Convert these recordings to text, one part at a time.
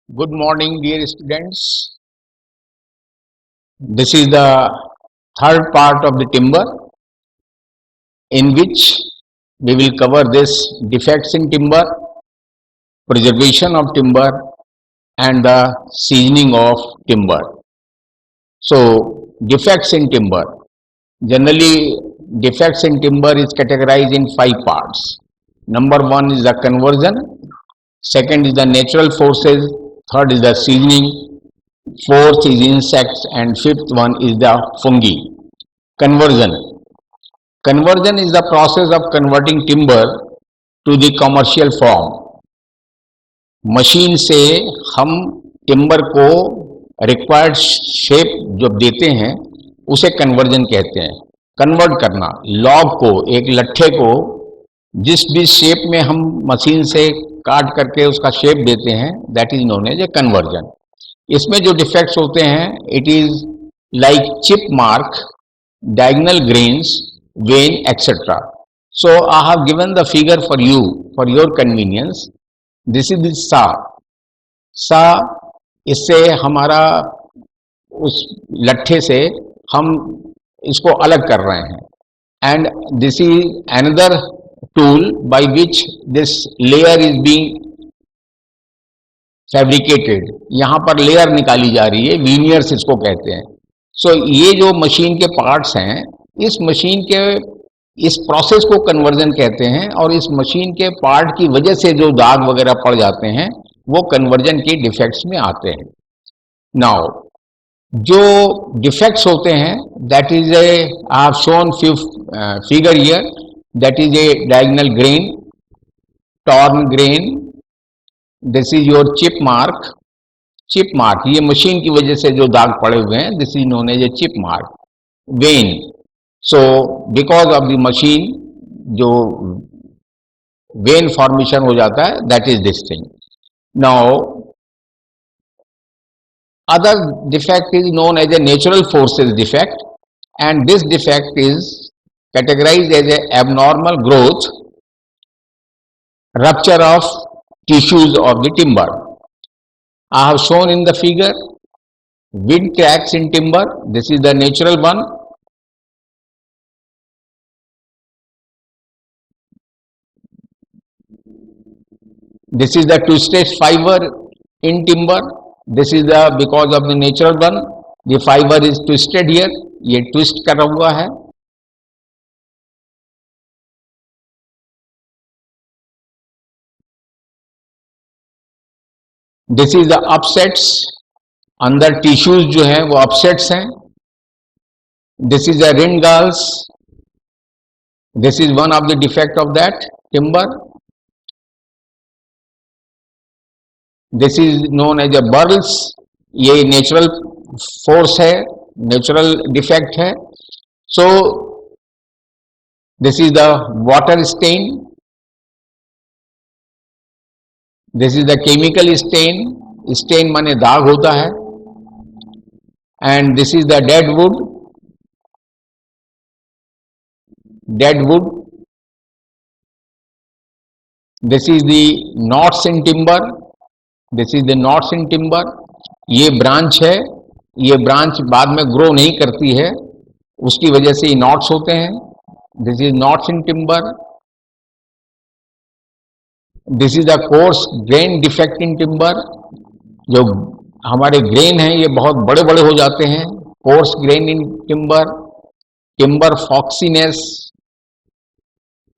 Good morning, dear students. This is the third part of the timber in which we will cover this defects in timber, preservation of timber, and the seasoning of timber. So, defects in timber. Generally, defects in timber is categorized in 5 parts. Number one is the conversion, second is the natural forces, third is the seasoning, fourth is insects, and fifth one is the fungi. Conversion. Conversion is the process of converting timber to the commercial form. Machine से हम timber को required shape जो देते हैं उसे conversion कहते हैं. Convert करना, लॉग को, एक लट्ठे को जिस भी शेप में हम मशीन से काट करके उसका शेप देते हैं, that is known as a conversion. इसमें जो डिफेक्ट्स होते हैं, it is like chip mark, diagonal grains, vein, etc. So I have given the figure for you for your convenience. This is the saw. saw, इससे हमारा उस लट्ठे से हम इसको अलग कर रहे हैं. And this is another tool by which this layer is being fabricated. यहाँ पर लेयर निकाली जा रही है, वीनियर्स इसको कहते हैं. सो ये जो मशीन के पार्ट्स हैं, इस मशीन के इस प्रोसेस को कन्वर्जन कहते हैं, और इस मशीन के पार्ट की वजह से जो दाग वगैरह पड़ जाते हैं वो कन्वर्जन के डिफेक्ट्स में आते हैं. नाउ जो डिफेक्ट्स होते हैं, that is a, I have shown few figure here, that is a diagonal grain, torn grain, this is your chip mark. Chip mark, ये मशीन की वजह से जो दाग पड़े हुए हैं, this is known as a chip mark. Vein, so because of the machine जो वेन फॉर्मेशन हो जाता है, that is this thing. Now other defect is known as a natural forces defect, and this defect is categorized as a abnormal growth, rupture of tissues of the timber. I have shown in the figure wind cracks in timber. This is the natural one. This is the twisted fiber in timber. This is the because of the natural one. The fiber is twisted here. ये twist करा हुआ है. This is the upsets, अंदर tissues जो है वो upsets हैं. This is the rind galls, this is one of the defect of that timber. This is known as a burls, ये नेचुरल फोर्स है, नेचुरल डिफेक्ट है. So this is the water stain, this is the chemical stain. Stain माने दाग होता है. And this is the dead wood, dead wood. This is the knots in timber, this is the knots in timber. ये branch है, ये branch बाद में grow नहीं करती है, उसकी वजह से ये नॉट्स होते हैं. This is knots in timber. This is the coarse grain defect in timber. जो हमारे ग्रेन हैं ये बहुत बड़े बड़े हो जाते हैं. Coarse grain in timber. Timber foxiness,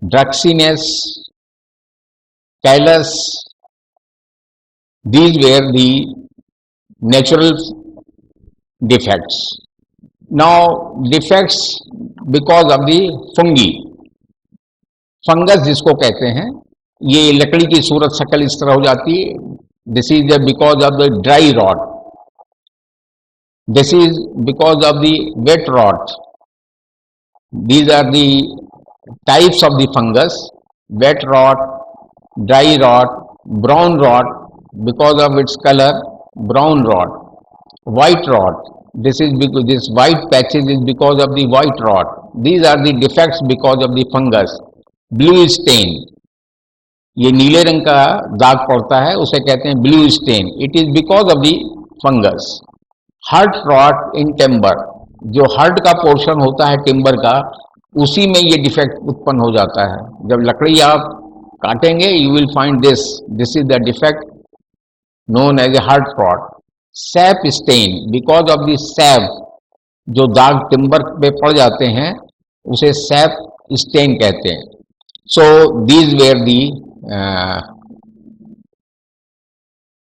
druxiness, callus, these were the natural defects. Now defects because of the fungi. Fungus जिसको कहते हैं, ये लकड़ी की सूरत शक्ल इस तरह हो जाती है. This is because of the dry rot, this is because of the wet rot. These are the types of the fungus. Wet rot, dry rot, brown rot because of its color, brown rot. White rot, this is because this white patches is because of the white rot. These are the defects because of the fungus. Blue stain, ये नीले रंग का दाग पड़ता है उसे कहते हैं blue stain. It is because of the fungus. Heart rot in timber, जो हर्ट का पोर्शन होता है टिम्बर का, उसी में ये डिफेक्ट उत्पन्न हो जाता है. जब लकड़ी आप काटेंगे you will find this is the defect known as a hard rot. Sap stain, because of the sap, जो दाग टिम्बर पे पड़ जाते हैं उसे सैप स्टेन कहते हैं. So these where the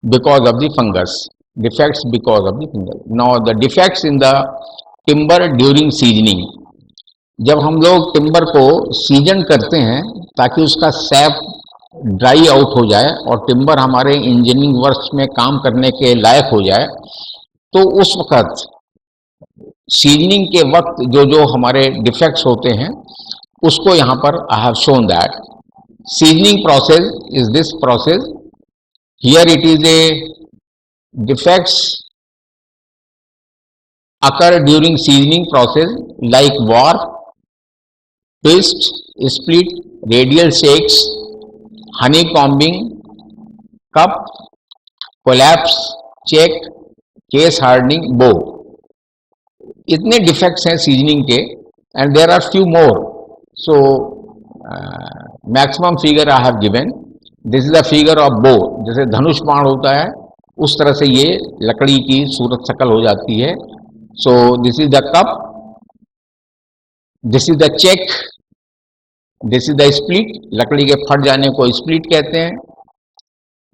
because of the fungus, defects because of the fungus. Now the defects in the timber during seasoning. जब हम लोग टिम्बर को सीजन करते हैं ताकि उसका सैप ड्राई आउट हो जाए और टिम्बर हमारे इंजीनियरिंग वर्क्स में काम करने के लायक हो जाए, तो उस वक्त सीजनिंग के वक्त जो जो हमारे डिफेक्ट्स होते हैं उसको यहाँ पर आई have shown that seasoning process is this process. Here it is a defects occur during seasoning process like warp, twist, split, radial shakes, honeycombing, cup, collapse, check, case hardening, bow. इतने defects हैं seasoning के and there are few more. So maximum figure I have given. This is the figure of bow. जैसे धनुष बाण होता है उस तरह से ये लकड़ी की सूरत शकल हो जाती है. So this is the cup, this is the check, this is the split, लकड़ी के फट जाने को स्प्लिट कहते हैं.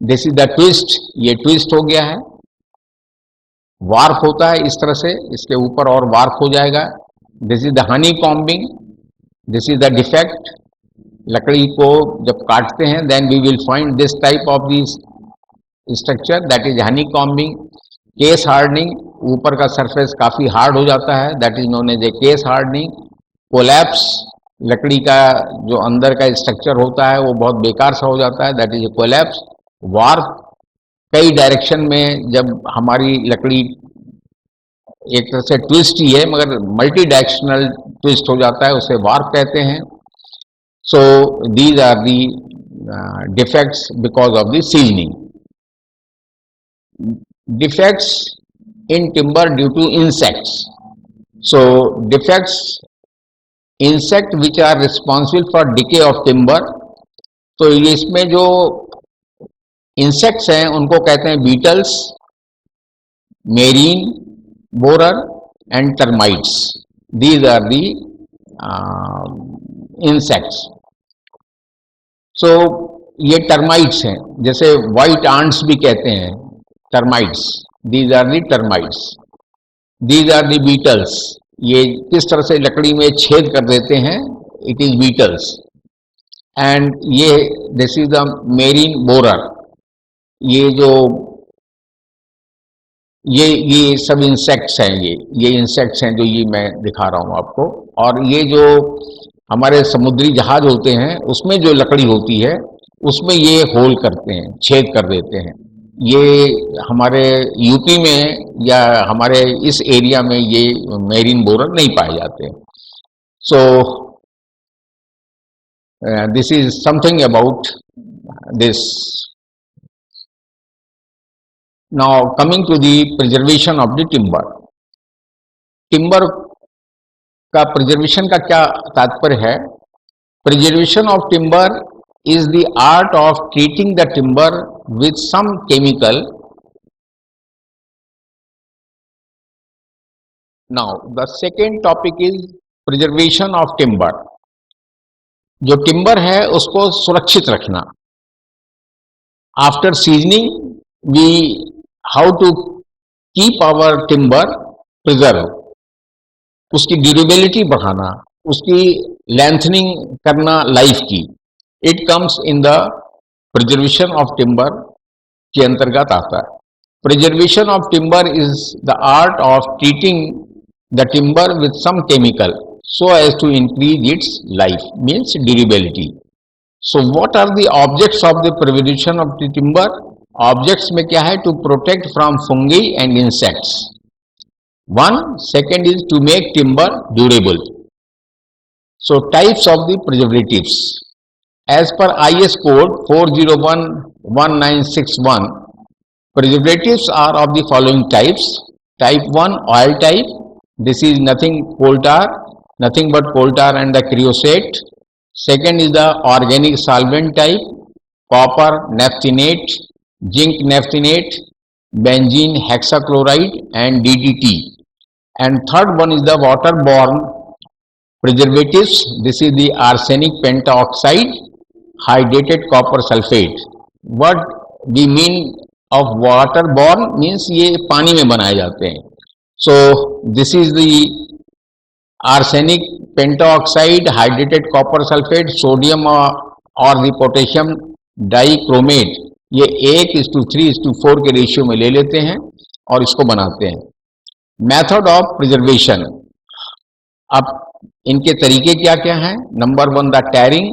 दिस इज द ट्विस्ट, ये ट्विस्ट हो गया है. वार्प होता है इस तरह से, इसके ऊपर और वार्प हो जाएगा. This is the honeycombing, this is the defect. लकड़ी को जब काटते हैं then we will find this type of this structure, that is honeycombing. Case hardening, ऊपर का सरफेस काफी हार्ड हो जाता है, that is known as a case hardening. Collapse, लकड़ी का जो अंदर का स्ट्रक्चर होता है वो बहुत बेकार सा हो जाता है, that is A collapse. Warp, कई डायरेक्शन में जब हमारी लकड़ी एक तरह से ट्विस्ट ही है मगर मल्टी डायरेक्शनल ट्विस्ट हो जाता है, उसे वार्प कहते हैं. So these are the defects because of the seasoning. Defects in timber due to insects. So defects, insect which are responsible for decay of timber. तो इसमें जो इंसेक्ट्स हैं उनको कहते हैं beetles, marine, borer and termites. These are the insects. So ये termites हैं, जैसे व्हाइट आंट्स भी कहते हैं termites. These are the termites. These are the beetles. ये किस तरह से लकड़ी में छेद कर देते हैं, it is beetles. And ये this is the marine borer. ये जो ये सब इंसेक्ट्स हैं, ये इंसेक्ट्स हैं जो ये मैं दिखा रहा हूँ आपको. और ये जो हमारे समुद्री जहाज होते हैं उसमें जो लकड़ी होती है उसमें ये होल करते हैं, छेद कर देते हैं. ये हमारे यूपी में या हमारे इस एरिया में ये मेरीन बोरर नहीं पाए जाते. So this is something about this. Now coming to the preservation of the timber. Timber का प्रिजर्वेशन का क्या तात्पर्य है? Preservation of timber is the art of treating the timber with some chemical. Now the second topic is preservation of timber. जो timber है उसको सुरक्षित रखना. After seasoning we how to keep our timber preserve. उसकी durability बढ़ाना, उसकी lengthening करना life की. It comes in the preservation of timber के अंतर्गत आता है. Preservation of timber is the art of treating the timber with some chemical so as to increase its life, means durability. So what are the objects of the preservation of the timber? Objects में क्या है? To protect from fungi and insects. One. Second is to make timber durable. So types of the preservatives. As per IS code 4011961, preservatives are of the following types. Type 1, oil type. This is nothing but coal tar and the creosote. Second is the organic solvent type, copper naphthenate, zinc naphthenate, benzene hexachloride and DDT. And third one is the waterborne preservatives. This is the arsenic pentaoxide, hydrated copper sulfate. What we mean of waterborne means ये पानी में बनाए जाते हैं. So this is the arsenic pentaoxide, hydrated copper sulfate, sodium और the potassium dichromate. ये 1:3:4 के ratio में ले लेते हैं और इसको बनाते हैं. Method of preservation. अब इनके तरीके क्या क्या हैं? Number 1 the tarring,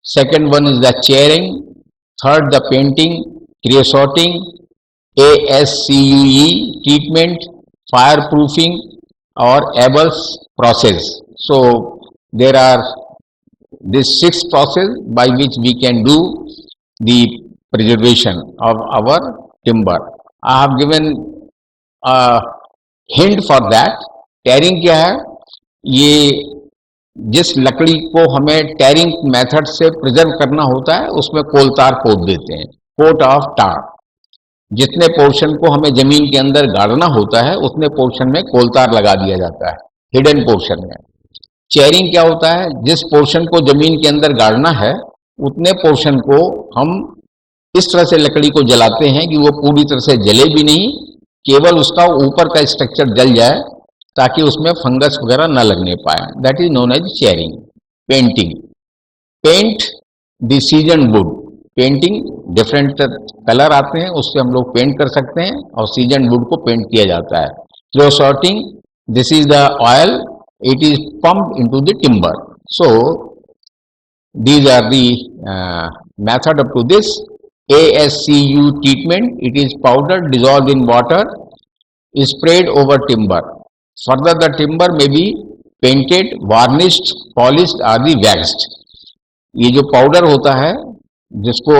second one is the charring, third the painting, creosoting, ASCUE treatment, fire proofing और Abel's process. So there are these 6 process by which we can do the preservation of our timber. I have given a hint for that. Tearing क्या है? ये जिस लकड़ी को हमें tearing method से preserve करना होता है उसमें कोल तार पोत देते हैं, कोट ऑफ टार. जितने पोर्शन को हमें जमीन के अंदर गाड़ना होता है उतने पोर्शन में कोल तार लगा दिया जाता है, हिडन पोर्शन में. चेयरिंग क्या होता है? जिस पोर्शन को जमीन के अंदर गाड़ना है उतने पोर्शन को हम इस तरह से लकड़ी को जलाते हैं कि वो पूरी तरह से जले भी नहीं, केवल उसका ऊपर का स्ट्रक्चर जल जाए ताकि उसमें फंगस वगैरह न लगने पाए. That is known as charring. Painting. Paint the season wood. Painting different colour आते हैं उससे हम लोग पेंट कर सकते हैं और सीजन वुड को पेंट किया जाता है. Creosoting, this is the oil, it is pumped into the timber. So these are the method up to this. ASCU treatment, it is powder dissolved in water, is sprayed over timber. Further the timber may be painted, varnished, polished or the waxed. ये जो powder होता है जिसको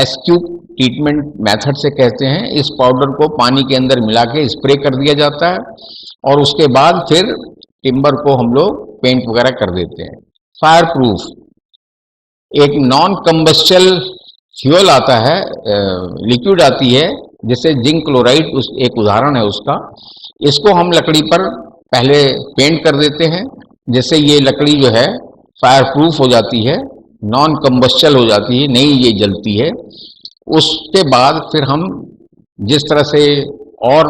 SQ treatment method से कहते हैं, इस powder को पानी के अंदर मिला के स्प्रे कर दिया जाता है और उसके बाद फिर टिम्बर को हम लोग पेंट वगैरह कर देते हैं. Fire proof. एक नॉन कंबस्टल फ्यूल आता है, लिक्विड आती है जिसे जिंक क्लोराइड एक उदाहरण है उसका. इसको हम लकड़ी पर पहले पेंट कर देते हैं जिससे ये लकड़ी जो है फायर प्रूफ हो जाती है, नॉन कंबस्टल हो जाती है, नहीं ये जलती है. उसके बाद फिर हम जिस तरह से और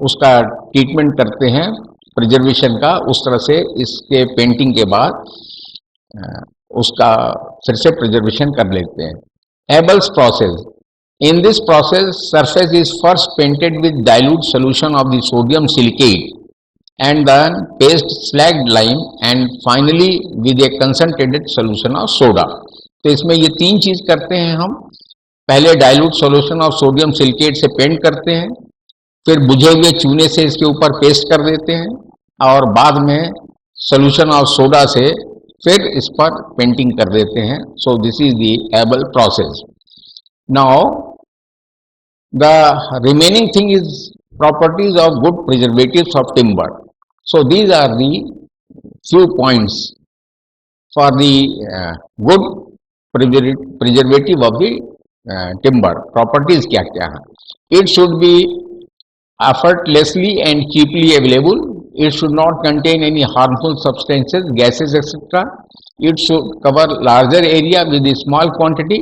उसका ट्रीटमेंट करते हैं प्रिजर्वेशन का, उस तरह से इसके पेंटिंग के बाद उसका फिर से प्रिजर्वेशन कर लेते हैं. Abel's process. In this process surface is first painted with dilute solution of the sodium silicate and then paste slagged lime and finally with a concentrated solution of soda. तो इसमें ये 3 चीज करते हैं हम. पहले dilute solution of sodium silicate से paint करते हैं, फिर बुझे हुए चूने से इसके ऊपर पेस्ट कर देते हैं और बाद में सॉल्यूशन ऑफ सोडा से फिर इस पर पेंटिंग कर देते हैं. सो this is the able process. Now the remaining thing is properties of good preservatives of timber. So these are the few points for the good preservative of the timber. Properties क्या क्या हैं? It should be effortlessly and cheaply available. It should not contain any harmful substances, gases, etc. It should cover larger area with a small quantity.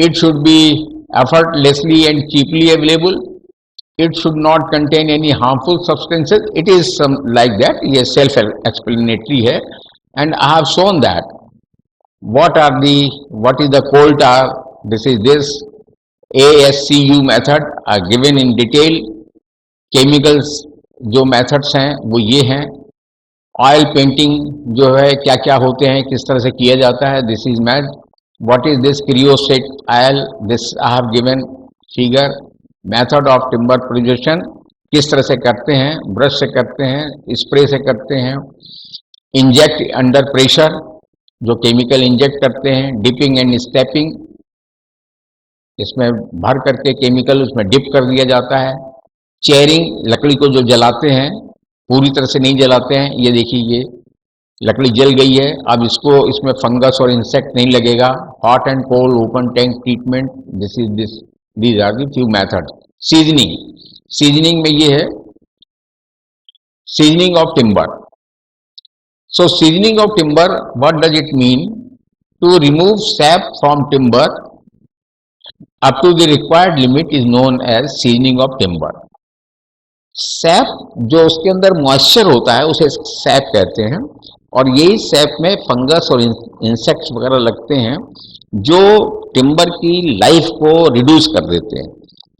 It should be effortlessly and cheaply available. It should not contain any harmful substances. It is some like that. ये self-explanatory है. And I have shown that what is the coal tar. This is this ASCU method are given in detail. Chemicals जो methods हैं वो ये हैं. Oil painting जो है क्या क्या होते हैं, किस तरह से किया जाता है. This is mad. What is this creosote oil? This I have given figure. Method of timber preservation किस तरह से करते हैं, ब्रश से करते हैं, स्प्रे से करते हैं, इंजेक्ट अंडर प्रेशर, जो केमिकल इंजेक्ट करते हैं, डिपिंग एंड स्टेपिंग, इसमें भर करके केमिकल उसमें डिप कर दिया जाता है। चेयरिंग, लकड़ी को जो जलाते हैं, पूरी तरह से नहीं जलाते हैं, ये देखिए ये लकड़ी जल गई है, अब इसको इसमें फंगस और इंसेक्ट नहीं लगेगा। Hot and cold open tank treatment, these are the few method. Seasoning, seasoning में ये है seasoning of timber. So seasoning of timber, what does it mean? To remove sap from timber up to the required limit is known as seasoning of timber. SAP जो उसके अंदर moisture होता है उसे SAP कहते हैं, और यही सैप में फंगस और इंसेक्ट्स वगैरह लगते हैं जो टिम्बर की लाइफ को रिड्यूस कर देते हैं।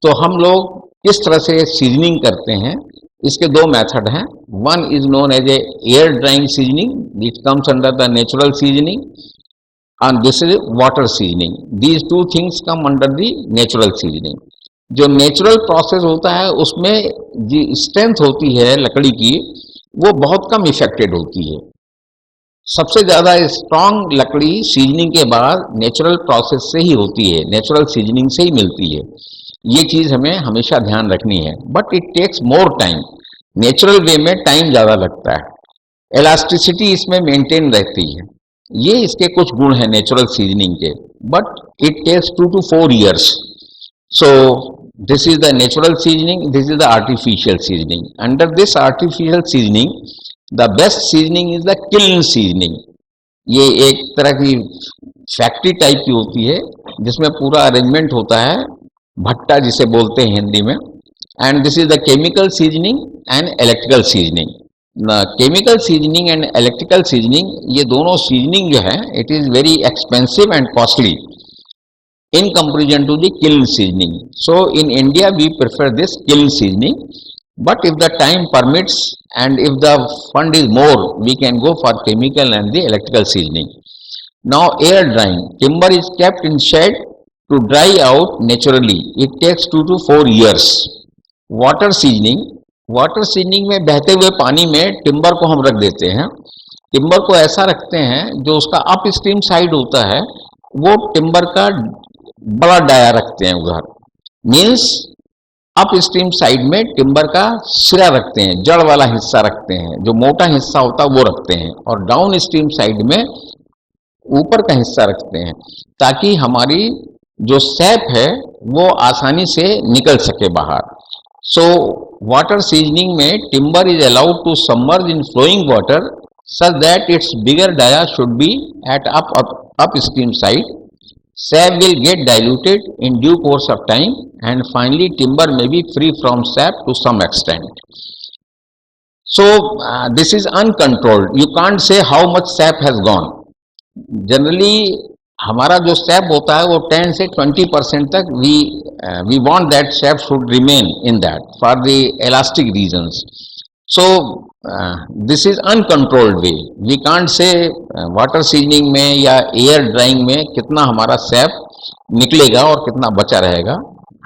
तो हम लोग किस तरह से सीजनिंग करते हैं, इसके दो मेथड हैं। One is known as a air drying seasoning, which comes under the natural seasoning, and this is water seasoning. These two things come under the natural seasoning. जो नेचुरल प्रोसेस होता है उसमें जो स्ट्रेंथ होती है लकड़ी की वो बहुत कम इफेक्टेड होती है। सबसे ज़्यादा स्ट्रांग लकड़ी सीजनिंग के बाद नेचुरल प्रोसेस से ही होती है, नेचुरल सीजनिंग से ही मिलती है। ये चीज़ हमें हमेशा ध्यान रखनी है। But it takes more time, natural way में टाइम ज़्यादा लगता है, इलास्टिसिटी इसमें मेंटेन रहती है। ये इसके कुछ गुण हैं नेचुरल सीजनिंग के, but it takes 2 to 4 years. So this is the natural seasoning, this is the artificial seasoning. Under this artificial seasoning, the best seasoning is the kiln seasoning. ये एक तरह की फैक्ट्री टाइप की होती है जिसमें पूरा अरेंजमेंट होता है, भट्टा जिसे बोलते हैं हिंदी में। And this is the chemical seasoning and electrical seasoning. Chemical seasoning and electrical seasoning, ये दोनों सीजनिंग जो है it is very expensive and costly in comparison to the kiln seasoning. So in India we prefer this kiln seasoning, but if the time permits and if the fund is more, we can go for chemical and the electrical seasoning. Now air drying, timber is kept in shed to dry out naturally. It takes 2 to 4 years. Water seasoning, water seasoning में बहते हुए पानी में timber को हम रख देते हैं। टिम्बर को ऐसा रखते हैं जो उसका अप स्ट्रीम साइड होता है वो टिम्बर का बड़ा डाया रखते हैं उधर, मीन्स अप स्ट्रीम साइड में टिम्बर का सिरा रखते हैं, जड़ वाला हिस्सा रखते हैं, जो मोटा हिस्सा होता है वो रखते हैं, और डाउन स्ट्रीम साइड में ऊपर का हिस्सा रखते हैं ताकि हमारी जो सैप है वो आसानी से निकल सके बाहर। सो वाटर सीजनिंग में timber is allowed to submerge in flowing water such that its bigger dia should be at upstream side. Sap will get diluted in due course of time, and finally timber may be free from sap to some extent. So this is uncontrolled. You can't say how much sap has gone. Generally हमारा जो SAP होता है वो 10 से 20% तक we want that sap should remain in that for the elastic reasons. So this is uncontrolled way. We can't say water seasoning में या air drying में कितना हमारा सैप निकलेगा और कितना बचा रहेगा,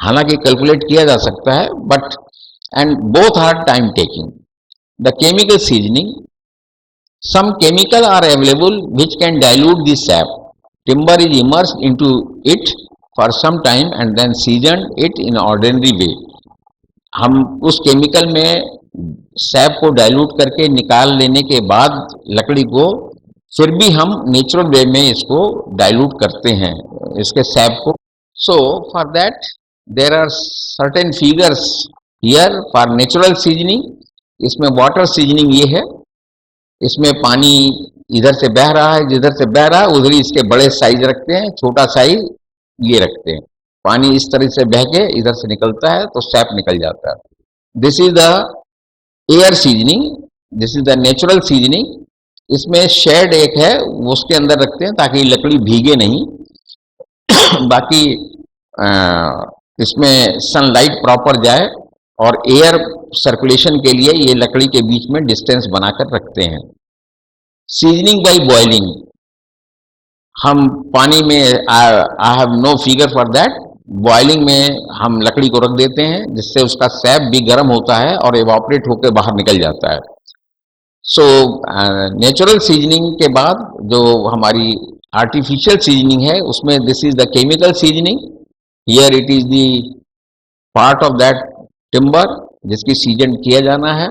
हालांकि कैलकुलेट किया जा सकता है, but and both are time taking. The chemical seasoning, some chemical are available which can dilute the sap. Timber is immersed into it for some time and then seasoned it in ordinary way. हम उस chemical में SAP को dilute करके निकाल लेने के बाद लकड़ी को फिर भी हम नेचुरल वे में इसको डाइल्यूट करते हैं, इसके सैप को। So for that there are certain figures here for natural seasoning. इसमें वाटर सीजनिंग ये है, इसमें पानी इधर से बह रहा है, जिधर से बह रहा है उधर ही इसके बड़े साइज रखते हैं, छोटा साइज ये रखते हैं। पानी इस तरह से बह के इधर से निकलता है तो सैप निकल जाता है। This is the air seasoning, this is the natural seasoning. इसमें शेड एक है वो उसके अंदर रखते हैं ताकि लकड़ी भीगे नहीं बाकी इसमें सनलाइट प्रॉपर जाए और एयर सर्कुलेशन के लिए ये लकड़ी के बीच में डिस्टेंस बनाकर रखते हैं। सीजनिंग बाय बॉइलिंग, हम पानी में I have know figure for that. Boiling में हम लकड़ी को रख देते हैं जिससे उसका सैप भी गर्म होता है और एवापोरेट होकर बाहर निकल जाता है। सो नेचुरल सीजनिंग के बाद जो हमारी आर्टिफिशियल सीजनिंग है उसमें this is the chemical seasoning. Here it is the part of that timber जिसकी सीजन किया जाना है.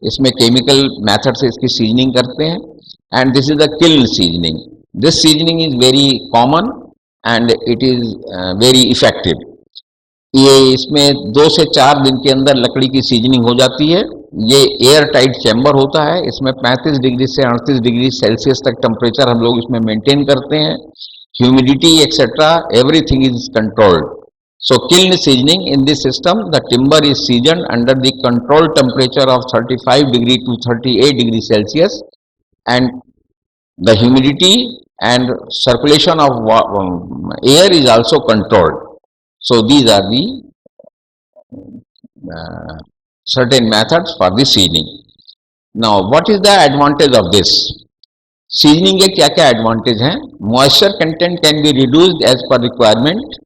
इसमें केमिकल मेथड से इसकी सीजनिंग करते हैं. And this is the kiln seasoning. This seasoning is very common and it is very effective. ये इसमें 2 से 4 दिन के अंदर लकड़ी की सीजनिंग हो जाती है. ये एयर टाइट चैम्बर होता है. इसमें 35 डिग्री से 38 डिग्री सेल्सियस तक टेम्परेचर हम लोग इसमें मेंटेन करते हैं. Humidity etcetera everything is controlled. So kiln seasoning, in this system the timber is seasoned under the controlled temperature of 35 degree to 38 degree Celsius, and the humidity and circulation of air is also controlled. So these are the certain methods for the seasoning. Now what is the advantage of this? Seasoning के क्या क्या advantage हैं? Moisture content can be reduced as per requirement.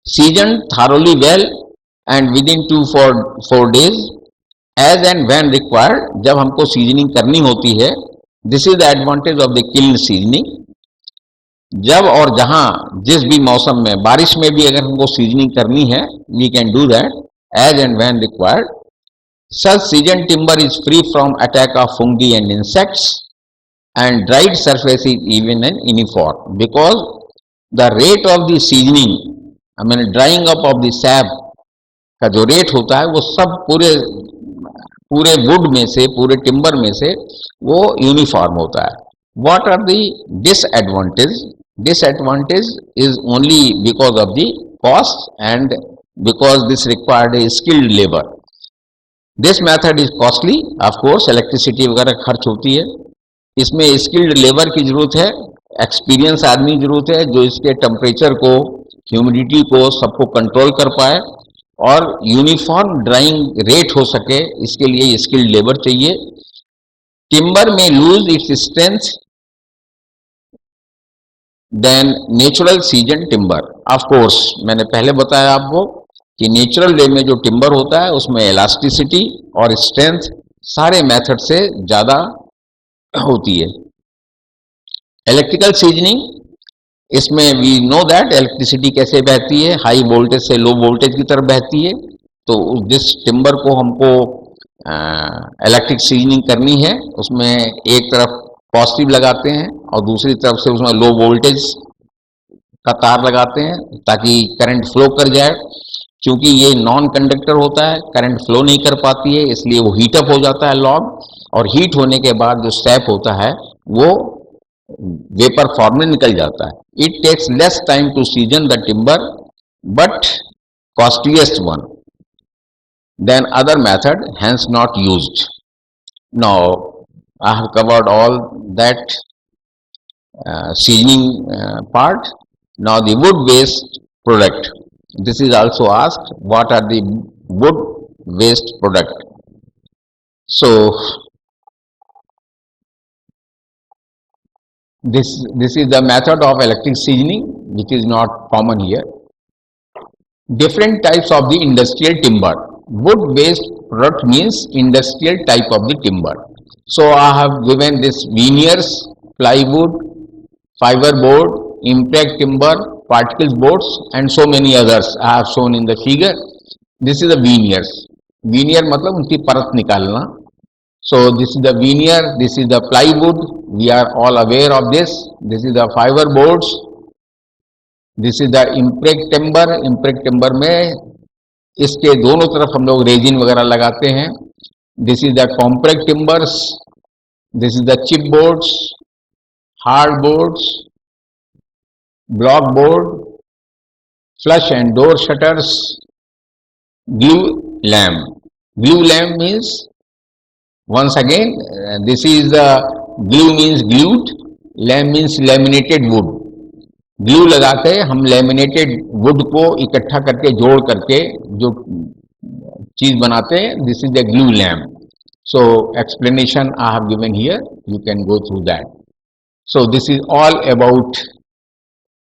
Seasoned thoroughly well and within 2-4 days as and when required. जब हमको seasoning करनी होती है, this is the advantage of the kiln seasoning. जब और जहां जिस भी मौसम में, बारिश में भी अगर हमको सीजनिंग करनी है, we can do that as and when required. Such seasoned timber is free from attack of fungi and insects, and dried surface is even and uniform because the rate of the seasoning, I mean drying up of the sap का जो rate होता है वो सब पूरे पूरे would में से, पूरे टिम्बर में से वो यूनिफॉर्म होता है. What are the disadvantage? Disadvantage is only because of the cost and because this required a skilled labour. This method is costly. Of course electricity वगैरह खर्च होती है. इसमें स्किल्ड लेबर की जरूरत है, एक्सपीरियंस आदमी की जरूरत है जो इसके टेम्परेचर को, ह्यूमिडिटी को, सबको कंट्रोल कर पाए और यूनिफॉर्म ड्राइंग रेट हो सके. इसके लिए स्किल्ड लेबर चाहिए. टिम्बर में lose its strength than natural season timber. Of course मैंने पहले बताया आपको कि नेचुरल वे में जो टिम्बर होता है उसमें इलास्टिसिटी और स्ट्रेंथ सारे मेथड से ज़्यादा होती है. इलेक्ट्रिकल सीजनिंग, इसमें वी नो दैट इलेक्ट्रिसिटी कैसे बहती है, हाई वोल्टेज से लो वोल्टेज की तरफ बहती है. तो जिस टिम्बर को हमको इलेक्ट्रिक सीजनिंग करनी है उसमें एक तरफ पॉजिटिव लगाते हैं और दूसरी तरफ से उसमें लो वोल्टेज का तार लगाते हैं ताकि करंट फ्लो कर जाए. क्योंकि ये नॉन कंडक्टर होता है, करंट फ्लो नहीं कर पाती है, इसलिए वो हीटअप हो जाता है लॉग, और हीट होने के बाद जो सैप होता है वो वेपर फॉर्म में निकल जाता है. It takes less time to season the timber but costliest one than other method, hence not used. Now I have covered all that seasoning part. Now the wood waste product. This is also asked, what are the wood waste product? So this is the method of electric seasoning which is not common here. Different types of the industrial timber. Wood waste product means industrial type of the timber. So I have given this veneers, plywood, fiber board, impact timber, particles boards and so many others I have shown in the figure. This is the veneers. Veneer मतलब उनकी परत निकालना. So this is the veneer, this is the plywood, we are all aware of this. This is the fiber boards. This is the impregnated timber. Impregnated timber में इसके दोनों तरफ हम लोग रेजिन वगैरह लगाते हैं. This is the compact timbers. This is the chip boards, hard boards, block board, flush and door shutters, glue lamp. Glue lamp means once again this is the glue means glued, lamp means laminated wood. Glue लगा के हम laminated would को इकट्ठा करके जोड़ करके जो चीज बनाते हैं, this is the glue lamp. So explanation I have given here, you can go through that. So this is all about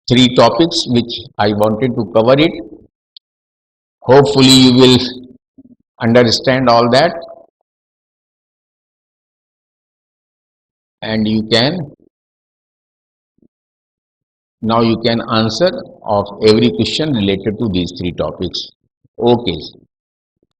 3 topics which I wanted to cover it. Hopefully you will understand all that. and now you can answer of every question related to these three topics. Okay.